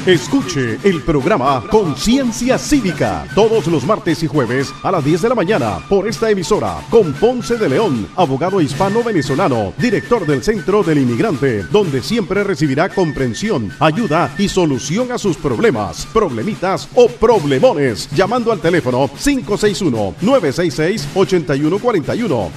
Escuche el programa Conciencia Cívica todos los martes y jueves a las 10 de la mañana por esta emisora con Ponce de León, abogado hispano-venezolano, director del Centro del Inmigrante, donde siempre recibirá comprensión, ayuda y solución a sus problemas, problemitas o problemones, llamando al teléfono 561-966-8141,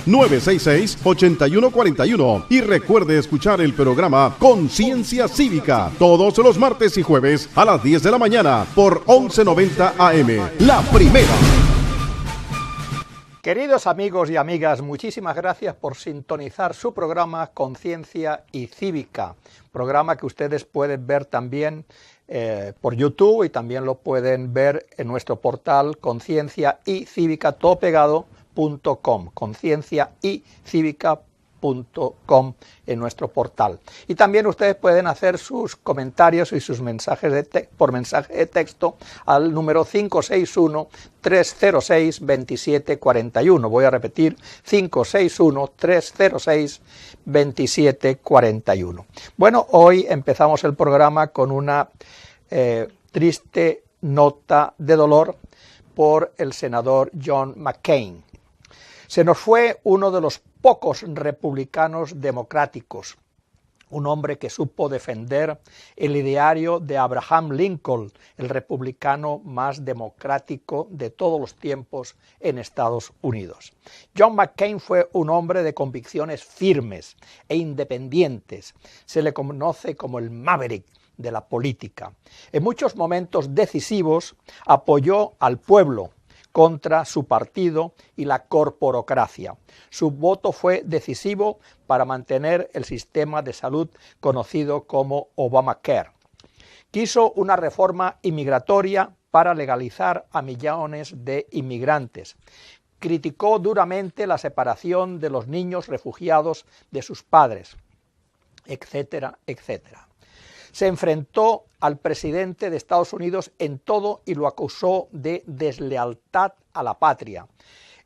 561-966-8141 y recuerde escuchar el programa Conciencia Cívica todos los martes y jueves a las 10 de la mañana por 1190 AM, La Primera. Queridos amigos y amigas, muchísimas gracias por sintonizar su programa Conciencia y Cívica, programa que ustedes pueden ver también por YouTube y también lo pueden ver en nuestro portal concienciaycivica.com, concienciaycivica.com en nuestro portal. Y también ustedes pueden hacer sus comentarios y sus mensajes por mensaje de texto al número 561-306-2741. Voy a repetir, 561-306-2741. Bueno, hoy empezamos el programa con una triste nota de dolor por el senador John McCain. Se nos fue uno de los pocos republicanos democráticos, un hombre que supo defender el ideario de Abraham Lincoln, el republicano más democrático de todos los tiempos en Estados Unidos. John McCain fue un hombre de convicciones firmes e independientes. Se le conoce como el Maverick de la política. En muchos momentos decisivos apoyó al pueblo contra su partido y la corporocracia. Su voto fue decisivo para mantener el sistema de salud conocido como Obamacare. Quiso una reforma inmigratoria para legalizar a millones de inmigrantes. Criticó duramente la separación de los niños refugiados de sus padres, etcétera, etcétera. Se enfrentó al presidente de Estados Unidos en todo y lo acusó de deslealtad a la patria.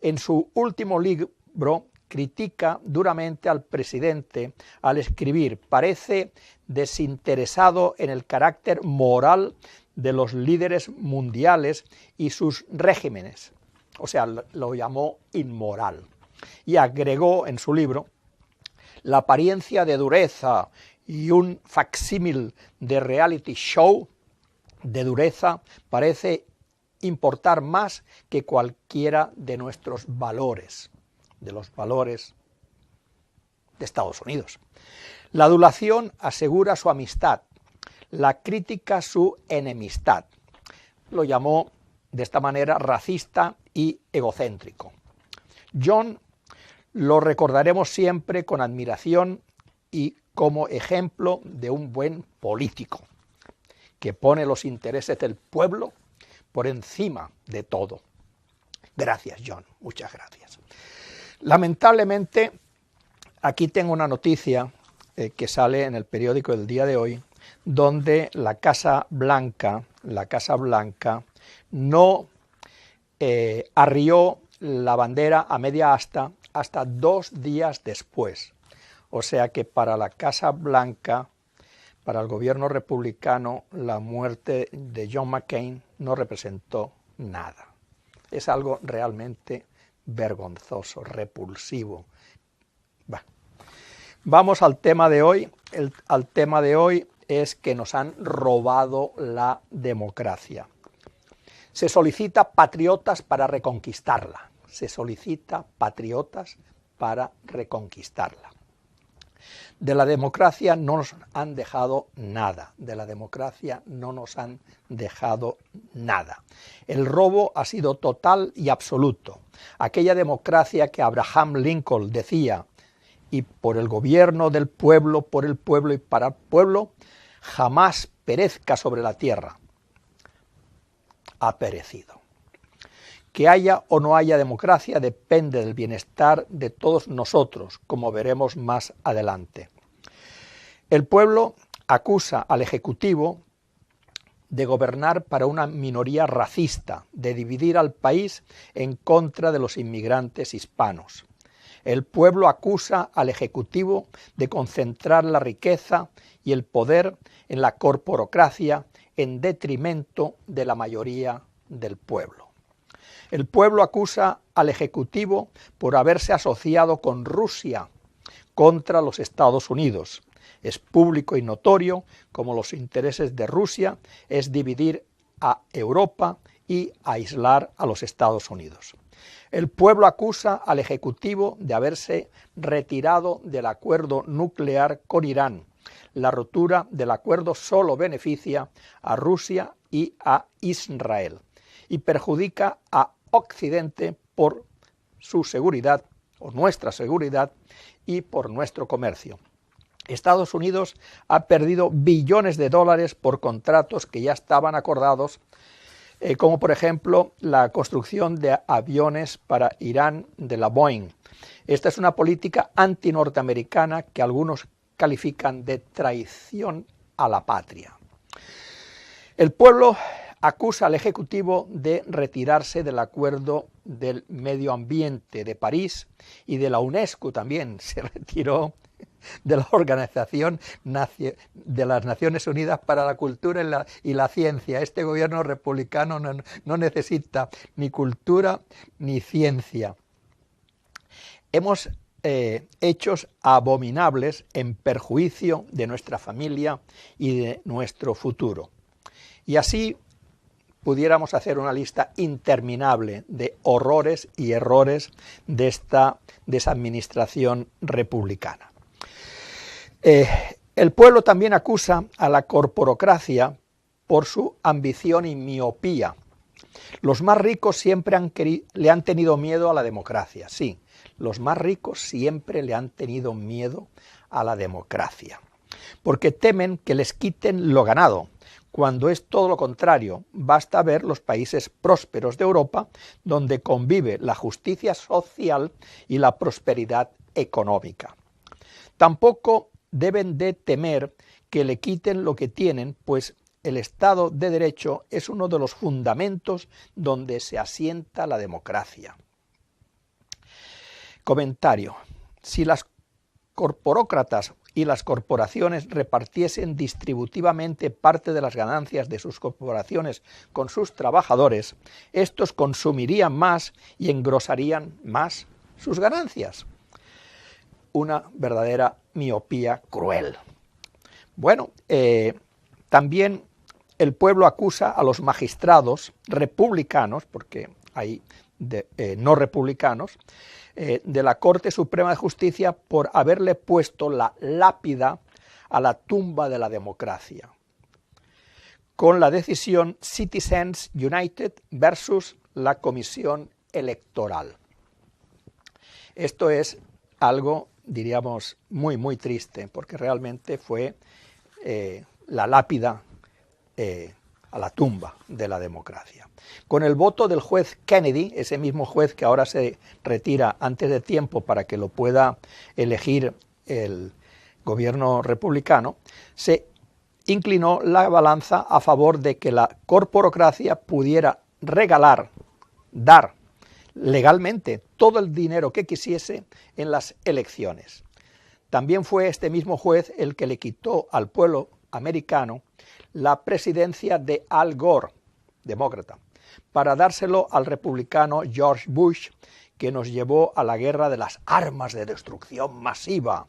En su último libro critica duramente al presidente al escribir: parece desinteresado en el carácter moral de los líderes mundiales y sus regímenes. O sea, lo llamó inmoral. Y agregó en su libro: la apariencia de dureza y un facsímil de reality show de dureza parece importar más que cualquiera de nuestros valores, de los valores de Estados Unidos. La adulación asegura su amistad, la crítica su enemistad. Lo llamó de esta manera racista y egocéntrico. John lo recordaremos siempre con admiración y como ejemplo de un buen político, que pone los intereses del pueblo por encima de todo. Gracias, John, muchas gracias. Lamentablemente, aquí tengo una noticia que sale en el periódico del día de hoy, donde la Casa Blanca no arrió la bandera a media asta hasta 2 días después. O sea que para la Casa Blanca, para el gobierno republicano, la muerte de John McCain no representó nada. Es algo realmente vergonzoso, repulsivo. Vamos al tema de hoy. Al tema de hoy es que nos han robado la democracia. Se solicita patriotas para reconquistarla. Se solicita patriotas para reconquistarla. De la democracia no nos han dejado nada, de la democracia no nos han dejado nada. El robo ha sido total y absoluto. Aquella democracia que Abraham Lincoln decía, y por el gobierno del pueblo, por el pueblo y para el pueblo, jamás perezca sobre la tierra, ha perecido. Que haya o no haya democracia depende del bienestar de todos nosotros, como veremos más adelante. El pueblo acusa al Ejecutivo de gobernar para una minoría racista, de dividir al país en contra de los inmigrantes hispanos. El pueblo acusa al Ejecutivo de concentrar la riqueza y el poder en la corporocracia en detrimento de la mayoría del pueblo. El pueblo acusa al Ejecutivo por haberse asociado con Rusia contra los Estados Unidos. Es público y notorio como los intereses de Rusia es dividir a Europa y aislar a los Estados Unidos. El pueblo acusa al Ejecutivo de haberse retirado del acuerdo nuclear con Irán. La rotura del acuerdo solo beneficia a Rusia y a Israel y perjudica a Occidente por su seguridad o nuestra seguridad y por nuestro comercio. Estados Unidos ha perdido billones de dólares por contratos que ya estaban acordados, como por ejemplo la construcción de aviones para Irán de la Boeing. Esta es una política antinorteamericana que algunos califican de traición a la patria. El pueblo acusa al Ejecutivo de retirarse del Acuerdo del Medio Ambiente de París y de la UNESCO también se retiró de la Organización de las Naciones Unidas para la Cultura y la Ciencia. Este gobierno republicano no necesita ni cultura ni ciencia. Hemos hechos abominables en perjuicio de nuestra familia y de nuestro futuro. Y así pudiéramos hacer una lista interminable de horrores y errores de esta desadministración republicana. El pueblo también acusa a la corporocracia por su ambición y miopía. Los más ricos siempre le han tenido miedo a la democracia, sí, los más ricos siempre le han tenido miedo a la democracia, porque temen que les quiten lo ganado, cuando es todo lo contrario. Basta ver los países prósperos de Europa, donde convive la justicia social y la prosperidad económica. Tampoco deben de temer que le quiten lo que tienen, pues el Estado de Derecho es uno de los fundamentos donde se asienta la democracia. Comentario. Si las corporócratas y las corporaciones repartiesen distributivamente parte de las ganancias de sus corporaciones con sus trabajadores, estos consumirían más y engrosarían más sus ganancias. Una verdadera miopía cruel. Bueno, también el pueblo acusa a los magistrados republicanos, porque hay no republicanos, de la Corte Suprema de Justicia por haberle puesto la lápida a la tumba de la democracia, con la decisión Citizens United versus la Comisión Electoral. Esto es algo, diríamos, muy triste, porque realmente fue la lápida a la tumba de la democracia. Con el voto del juez Kennedy, ese mismo juez que ahora se retira antes de tiempo para que lo pueda elegir el gobierno republicano, se inclinó la balanza a favor de que la corporocracia pudiera dar legalmente todo el dinero que quisiese en las elecciones. También fue este mismo juez el que le quitó al pueblo americano la presidencia de Al Gore, demócrata, para dárselo al republicano George Bush, que nos llevó a la guerra de las armas de destrucción masiva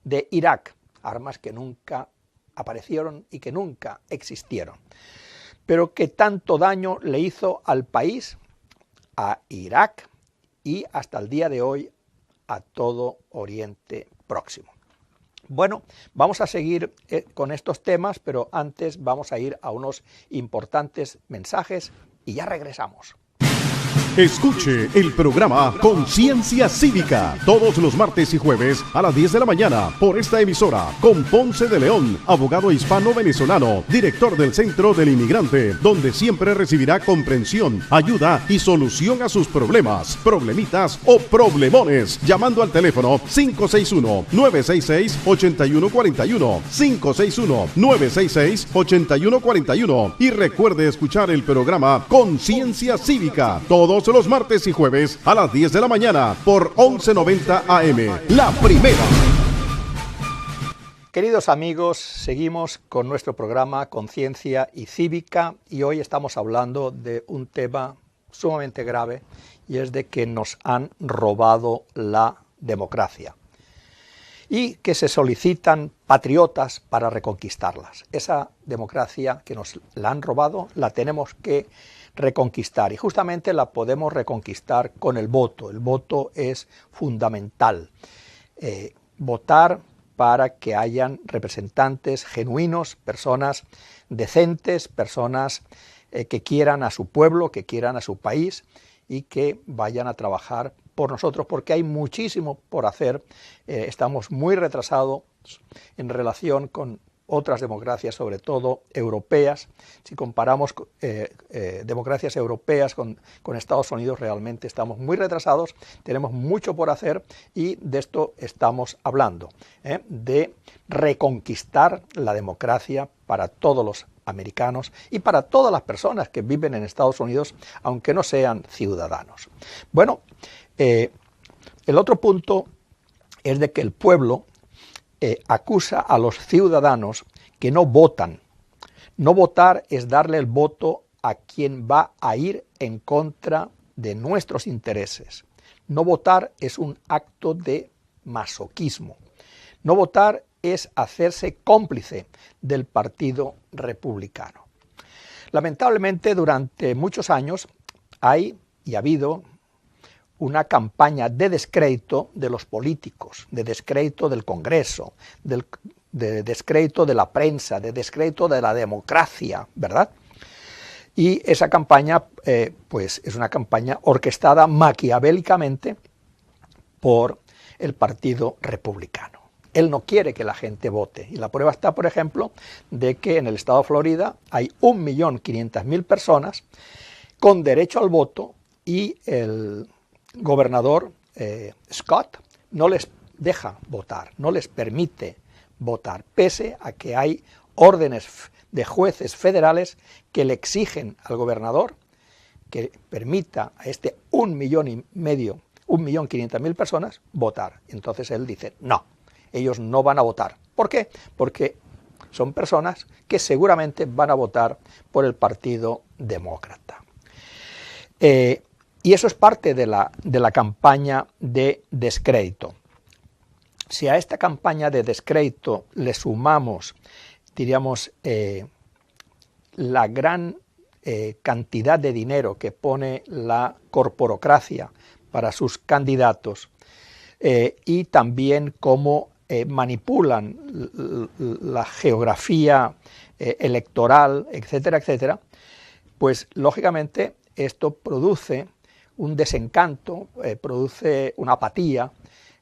de Irak, armas que nunca aparecieron y que nunca existieron, pero que tanto daño le hizo al país, a Irak y hasta el día de hoy a todo Oriente Próximo. Bueno, vamos a seguir con estos temas, pero antes vamos a ir a unos importantes mensajes y ya regresamos. Escuche el programa Conciencia Cívica todos los martes y jueves a las 10 de la mañana por esta emisora con Ponce de León, abogado hispano-venezolano, director del Centro del Inmigrante, donde siempre recibirá comprensión, ayuda y solución a sus problemas, problemitas o problemones, llamando al teléfono 561-966-8141, 561-966-8141 y recuerde escuchar el programa Conciencia Cívica todos todos los martes y jueves a las 10 de la mañana por 1190 AM. La Primera. Queridos amigos, seguimos con nuestro programa Conciencia y Cívica y hoy estamos hablando de un tema sumamente grave y es de que nos han robado la democracia y que se solicitan patriotas para reconquistarlas. Esa democracia que nos la han robado la tenemos que reconquistar y justamente la podemos reconquistar con el voto. El voto es fundamental. Votar para que hayan representantes genuinos, personas decentes, personas que quieran a su pueblo, que quieran a su país y que vayan a trabajar por nosotros, porque hay muchísimo por hacer. Estamos muy retrasados en relación con otras democracias, sobre todo europeas. Si comparamos democracias europeas con Estados Unidos, realmente estamos muy retrasados, tenemos mucho por hacer y de esto estamos hablando, de reconquistar la democracia para todos los americanos y para todas las personas que viven en Estados Unidos, aunque no sean ciudadanos. Bueno, el otro punto es de que el pueblo acusa a los ciudadanos que no votan. No votar es darle el voto a quien va a ir en contra de nuestros intereses. No votar es un acto de masoquismo. No votar es hacerse cómplice del Partido Republicano. Lamentablemente, durante muchos años hay y ha habido una campaña de descrédito de los políticos, de descrédito del Congreso, de descrédito de la prensa, de descrédito de la democracia, ¿verdad? Y esa campaña, pues es una campaña orquestada maquiavélicamente por el Partido Republicano. Él no quiere que la gente vote. Y la prueba está, por ejemplo, de que en el estado de Florida hay 1.500.000 personas con derecho al voto y el gobernador Scott no les deja votar, no les permite votar, pese a que hay órdenes de jueces federales que le exigen al gobernador que permita a este 1.500.000 personas votar. Entonces él dice, no, ellos no van a votar. ¿Por qué? Porque son personas que seguramente van a votar por el Partido Demócrata. Y eso es parte de la campaña de descrédito. Si a esta campaña de descrédito le sumamos, diríamos, la gran cantidad de dinero que pone la corporocracia para sus candidatos y también cómo manipulan la geografía electoral, etcétera, etcétera, pues lógicamente esto produce un desencanto, produce una apatía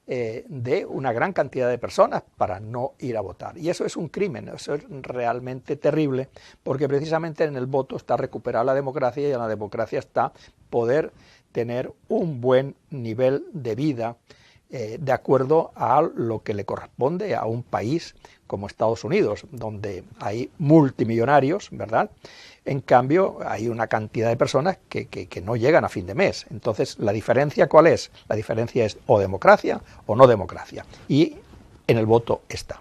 de una gran cantidad de personas para no ir a votar. Y eso es un crimen, eso es realmente terrible, porque precisamente en el voto está recuperar la democracia y en la democracia está poder tener un buen nivel de vida de acuerdo a lo que le corresponde a un país como Estados Unidos, donde hay multimillonarios, ¿verdad? En cambio, hay una cantidad de personas que no llegan a fin de mes. Entonces, ¿la diferencia cuál es? La diferencia es o democracia o no democracia. Y en el voto está.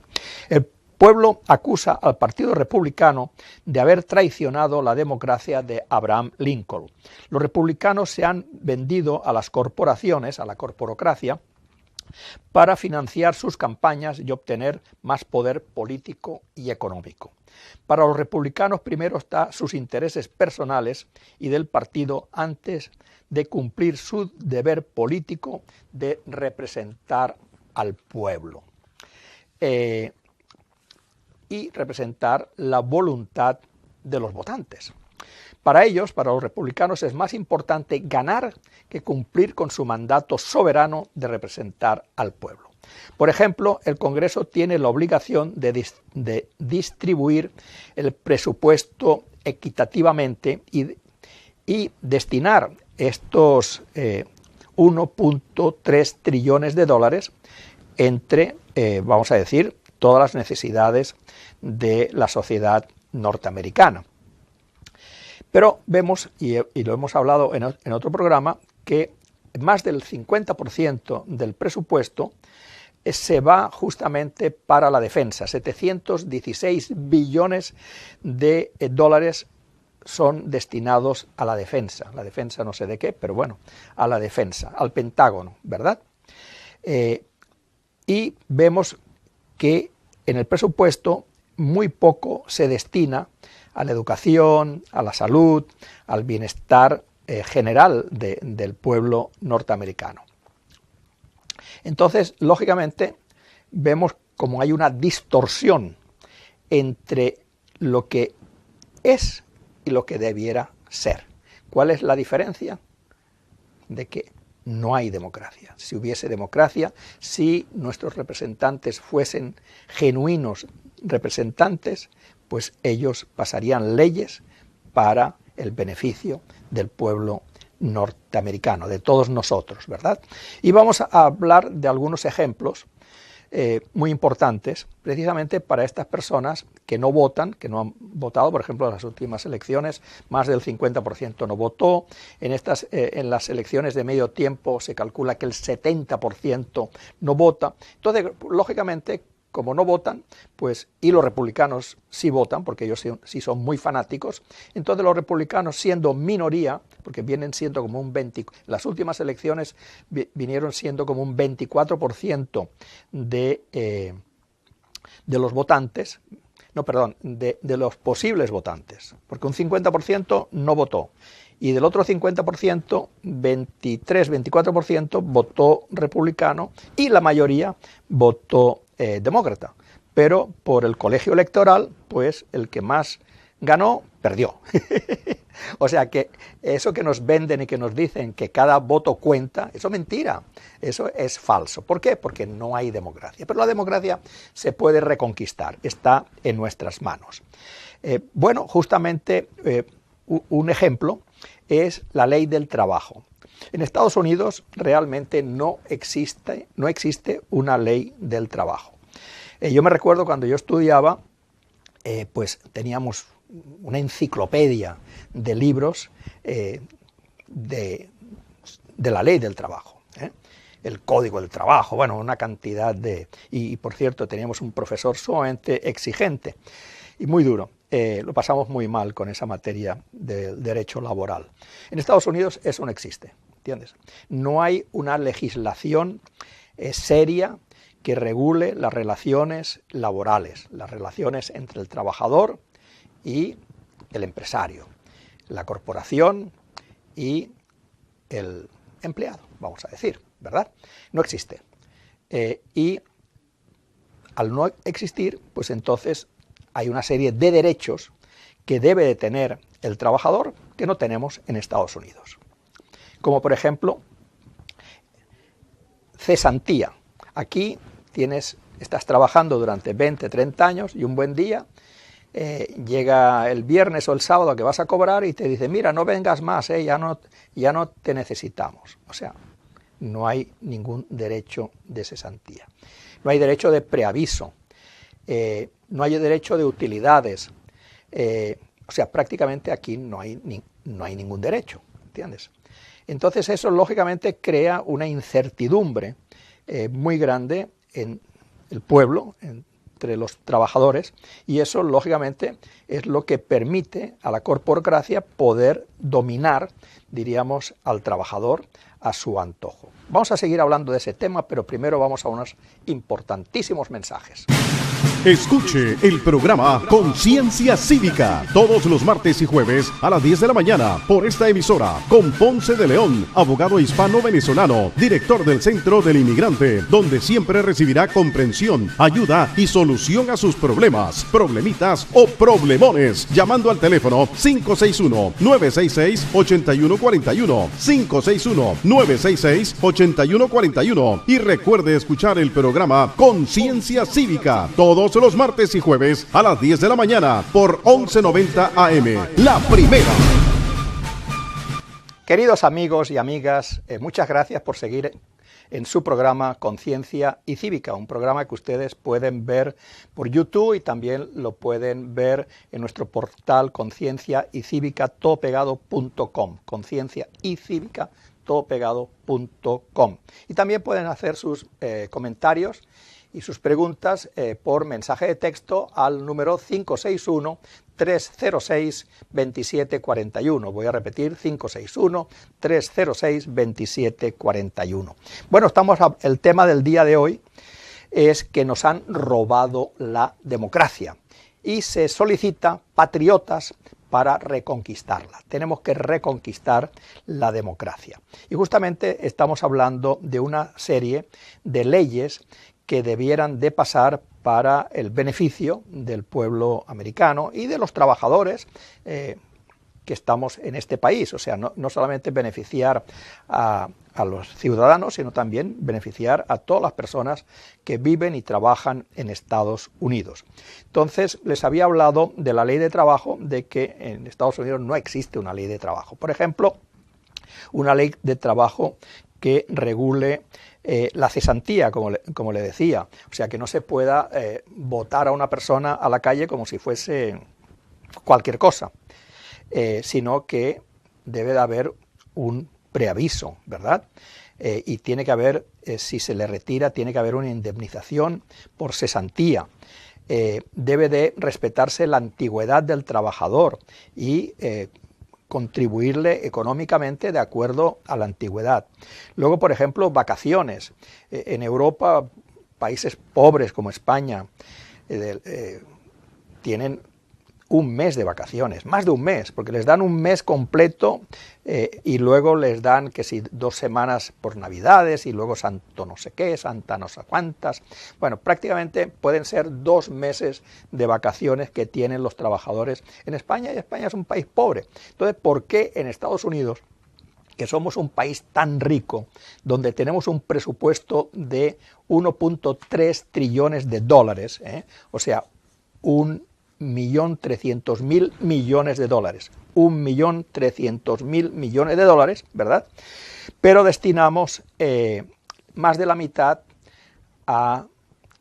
El pueblo acusa al Partido Republicano de haber traicionado la democracia de Abraham Lincoln. Los republicanos se han vendido a las corporaciones, a la corporocracia, para financiar sus campañas y obtener más poder político y económico. Para los republicanos primero están sus intereses personales y del partido antes de cumplir su deber político de representar al pueblo y representar la voluntad de los votantes. Para ellos, para los republicanos, es más importante ganar que cumplir con su mandato soberano de representar al pueblo. Por ejemplo, el Congreso tiene la obligación de distribuir el presupuesto equitativamente y destinar estos 1.3 trillones de dólares entre, vamos a decir, todas las necesidades de la sociedad norteamericana. Pero vemos, y lo hemos hablado en otro programa, que más del 50% del presupuesto se va justamente para la defensa. 716 billones de dólares son destinados a la defensa. La defensa no sé de qué, pero bueno, a la defensa, al Pentágono, ¿verdad? Y vemos que en el presupuesto muy poco se destina a la educación, a la salud, al bienestar general del pueblo norteamericano. Entonces, lógicamente, vemos como hay una distorsión entre lo que es y lo que debiera ser. ¿Cuál es la diferencia? De que no hay democracia. Si hubiese democracia, si nuestros representantes fuesen genuinos representantes, pues ellos pasarían leyes para el beneficio del pueblo norteamericano, de todos nosotros, ¿verdad? Y vamos a hablar de algunos ejemplos muy importantes, precisamente para estas personas que no votan, que no han votado. Por ejemplo, en las últimas elecciones más del 50% no votó. En las elecciones de medio tiempo se calcula que el 70% no vota. Entonces, lógicamente, como no votan, pues, y los republicanos sí votan, porque ellos sí son muy fanáticos, entonces los republicanos, siendo minoría, porque vienen siendo como un 20%, las últimas elecciones vinieron siendo como un 24% de los votantes, no, perdón, de los posibles votantes, porque un 50% no votó, y del otro 50%, 23-24% votó republicano, y la mayoría votó demócrata, pero por el colegio electoral, pues el que más ganó, perdió. O sea que eso que nos venden y que nos dicen que cada voto cuenta, eso es mentira, eso es falso. ¿Por qué? Porque no hay democracia. Pero la democracia se puede reconquistar, está en nuestras manos. Bueno, justamente un ejemplo es la ley del trabajo. En Estados Unidos realmente no existe una ley del trabajo. Yo me recuerdo cuando yo estudiaba, pues teníamos una enciclopedia de libros de la ley del trabajo, el código del trabajo, bueno, una cantidad de... Y por cierto, teníamos un profesor sumamente exigente y muy duro. Lo pasamos muy mal con esa materia del derecho laboral. En Estados Unidos eso no existe, ¿entiendes? No hay una legislación seria que regule las relaciones laborales, las relaciones entre el trabajador y el empresario, la corporación y el empleado, vamos a decir, ¿verdad? No existe. Y al no existir, pues entonces hay una serie de derechos que debe de tener el trabajador que no tenemos en Estados Unidos. Como por ejemplo, cesantía. Aquí estás trabajando durante 20, 30 años y un buen día llega el viernes o el sábado que vas a cobrar y te dice, mira, no vengas más, ya no te necesitamos. O sea, no hay ningún derecho de cesantía. No hay derecho de preaviso. No hay derecho de utilidades. O sea, prácticamente aquí no hay ningún derecho, ¿entiendes? Entonces eso lógicamente crea una incertidumbre muy grande en el pueblo, entre los trabajadores, y eso lógicamente es lo que permite a la corporocracia poder dominar, diríamos, al trabajador a su antojo. Vamos a seguir hablando de ese tema, pero primero vamos a unos importantísimos mensajes. Escuche el programa Conciencia Cívica todos los martes y jueves a las 10 de la mañana por esta emisora con Ponce de León, abogado hispano-venezolano, director del Centro del Inmigrante, donde siempre recibirá comprensión, ayuda y solución a sus problemas, problemitas o problemones, llamando al teléfono 561-966-8141, 561-966-8141 y recuerde escuchar el programa Conciencia Cívica todos los martes y jueves a las 10 de la mañana por 1190 AM, La Primera. Queridos amigos y amigas, muchas gracias por seguir en su programa Conciencia y Cívica, un programa que ustedes pueden ver por YouTube y también lo pueden ver en nuestro portal concienciaycívica.com, conciencia y cívica todopegado.com. Y también pueden hacer sus comentarios y sus preguntas por mensaje de texto al número 561-306-2741. Voy a repetir, 561-306-2741. Bueno, el tema del día de hoy es que nos han robado la democracia y se solicita patriotas para reconquistarla. Tenemos que reconquistar la democracia. Y justamente estamos hablando de una serie de leyes que debieran de pasar para el beneficio del pueblo americano y de los trabajadores que estamos en este país. O sea, no solamente beneficiar a los ciudadanos, sino también beneficiar a todas las personas que viven y trabajan en Estados Unidos. Entonces, les había hablado de la ley de trabajo, de que en Estados Unidos no existe una ley de trabajo. Por ejemplo, una ley de trabajo que regule la cesantía, como le decía. O sea, que no se pueda botar a una persona a la calle como si fuese cualquier cosa, sino que debe de haber un preaviso, ¿verdad? Y tiene que haber, si se le retira, tiene que haber una indemnización por cesantía. Debe de respetarse la antigüedad del trabajador y contribuirle económicamente de acuerdo a la antigüedad. Luego, por ejemplo, vacaciones. En Europa, países pobres como España tienen un mes de vacaciones, más de un mes, porque les dan un mes completo y luego les dan que si 2 semanas por Navidades y luego santo no sé qué, santa no sé cuántas. Bueno, prácticamente pueden ser 2 meses de vacaciones que tienen los trabajadores en España, y España es un país pobre. Entonces, ¿por qué en Estados Unidos, que somos un país tan rico, donde tenemos un presupuesto de 1.3 trillones de dólares, o sea, 1.300.000 millones de dólares, 1.300.000 millones de dólares, ¿verdad? Pero destinamos más de la mitad a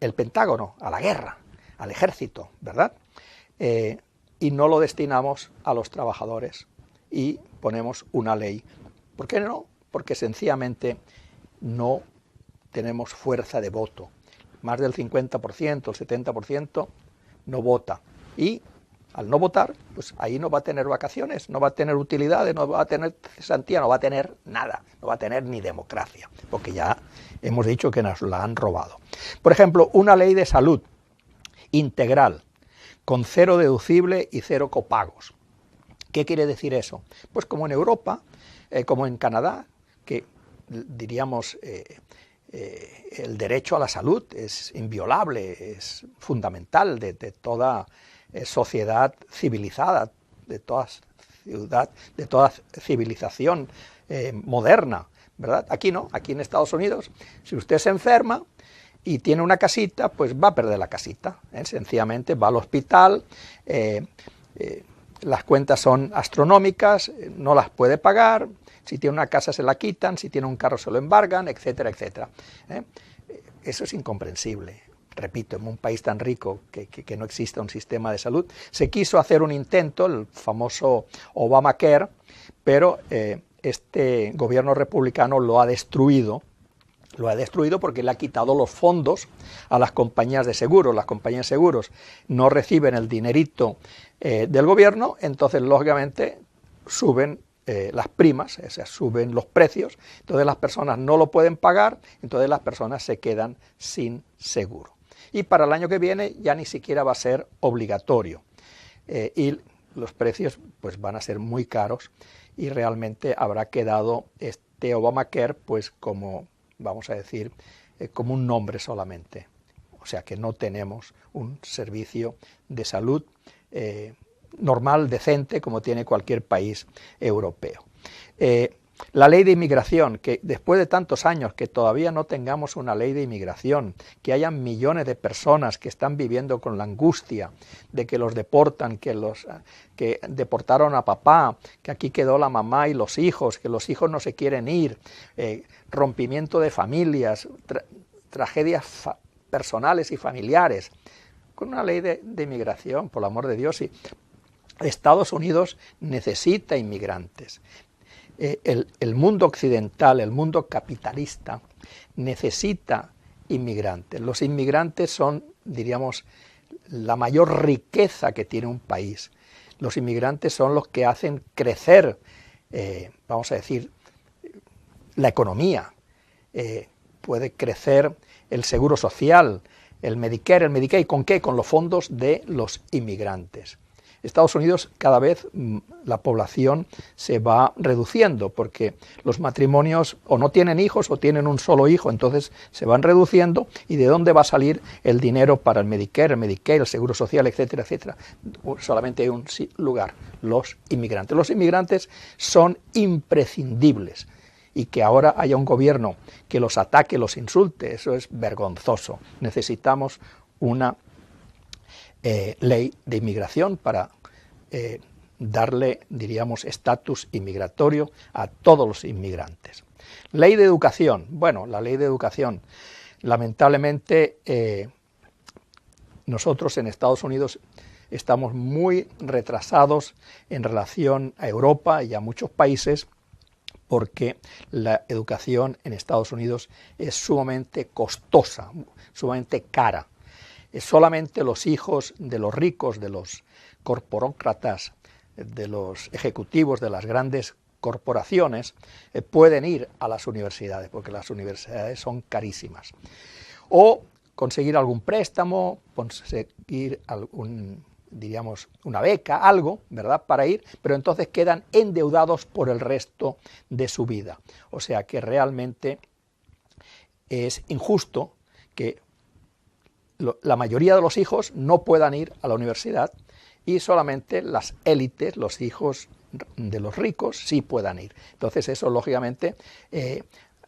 el Pentágono, a la guerra, al ejército, ¿verdad? Y no lo destinamos a los trabajadores y ponemos una ley. ¿Por qué no? Porque sencillamente no tenemos fuerza de voto. Más del 50%, el 70% no vota. Y al no votar, pues ahí no va a tener vacaciones, no va a tener utilidades, no va a tener cesantía, no va a tener nada, no va a tener ni democracia, porque ya hemos dicho que nos la han robado. Por ejemplo, una ley de salud integral, con 0 deducible y 0 copagos. ¿Qué quiere decir eso? Pues como en Europa, como en Canadá, que diríamos el derecho a la salud es inviolable, es fundamental de toda sociedad civilizada, de toda civilización moderna, ¿verdad? Aquí no, aquí en Estados Unidos, si usted se enferma y tiene una casita, pues va a perder la casita, sencillamente va al hospital, las cuentas son astronómicas, no las puede pagar, si tiene una casa se la quitan, si tiene un carro se lo embargan, etcétera, etcétera. Eso es incomprensible. Repito, en un país tan rico que no exista un sistema de salud. Se quiso hacer un intento, el famoso Obamacare, pero este gobierno republicano lo ha destruido porque le ha quitado los fondos a las compañías de seguros. Las compañías de seguros no reciben el dinerito del gobierno, entonces lógicamente suben las primas, o sea, suben los precios, entonces las personas no lo pueden pagar, entonces las personas se quedan sin seguro. Y para el año que viene ya ni siquiera va a ser obligatorio y los precios pues van a ser muy caros y realmente habrá quedado este Obamacare pues como, vamos a decir, como un nombre solamente. O sea que no tenemos un servicio de salud normal, decente, como tiene cualquier país europeo. La ley de inmigración, que después de tantos años que todavía no tengamos una ley de inmigración, que hayan millones de personas que están viviendo con la angustia de que los deportan, que deportaron a papá, que aquí quedó la mamá y los hijos, que los hijos no se quieren ir, rompimiento de familias, tragedias personales y familiares. Con una ley de inmigración, por el amor de Dios, y Estados Unidos necesita inmigrantes. El mundo occidental, el mundo capitalista, necesita inmigrantes. Los inmigrantes son, diríamos, la mayor riqueza que tiene un país. Los inmigrantes son los que hacen crecer, vamos a decir, la economía. Puede crecer el seguro social, el Medicare, el Medicaid. ¿Con qué? Con los fondos de los inmigrantes. Estados Unidos cada vez la población se va reduciendo porque los matrimonios o no tienen hijos o tienen un solo hijo, entonces se van reduciendo. ¿Y de dónde va a salir el dinero para el Medicare, el Medicaid, el Seguro Social, etcétera, etcétera? Solamente hay un lugar, los inmigrantes. Los inmigrantes son imprescindibles. Y que ahora haya un gobierno que los ataque, los insulte, eso es vergonzoso. Necesitamos una ley de inmigración para darle, diríamos, estatus inmigratorio a todos los inmigrantes. Ley de educación. Bueno, la ley de educación, lamentablemente nosotros en Estados Unidos estamos muy retrasados en relación a Europa y a muchos países, porque la educación en Estados Unidos es sumamente costosa, sumamente cara. Solamente los hijos de los ricos, de los corporócratas, de los ejecutivos de las grandes corporaciones pueden ir a las universidades, porque las universidades son carísimas. O conseguir algún préstamo, conseguir diríamos, una beca, algo, ¿verdad?, para ir, pero entonces quedan endeudados por el resto de su vida. O sea que realmente es injusto que la mayoría de los hijos no puedan ir a la universidad y solamente las élites, los hijos de los ricos, sí puedan ir. Entonces eso, lógicamente,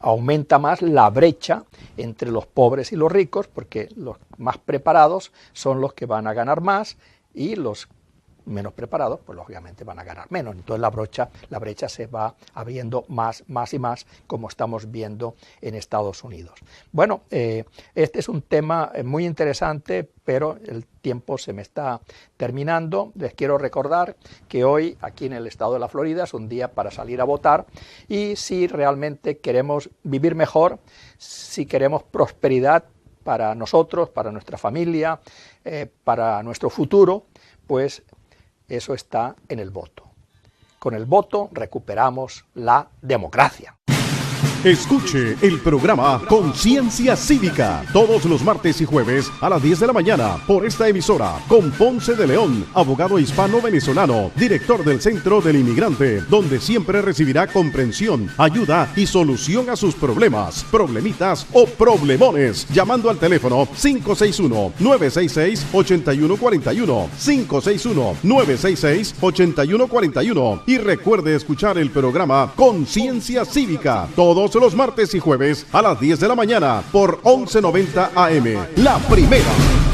aumenta más la brecha entre los pobres y los ricos, porque los más preparados son los que van a ganar más y los menos preparados, pues lógicamente van a ganar menos. Entonces la brecha se va abriendo más y más, como estamos viendo en Estados Unidos. Bueno, este es un tema muy interesante, pero el tiempo se me está terminando. Les quiero recordar que hoy, aquí en el estado de la Florida, es un día para salir a votar, y si realmente queremos vivir mejor, si queremos prosperidad para nosotros, para nuestra familia, para nuestro futuro, pues eso está en el voto. Con el voto recuperamos la democracia. Escuche el programa Conciencia Cívica todos los martes y jueves a las 10 de la mañana por esta emisora con Ponce de León, abogado hispano-venezolano, director del Centro del Inmigrante, donde siempre recibirá comprensión, ayuda y solución a sus problemas, problemitas o problemones, llamando al teléfono 561-966-8141, 561-966-8141, y recuerde escuchar el programa Conciencia Cívica todos los martes y jueves a las 10 de la mañana por 1190 AM. La Primera.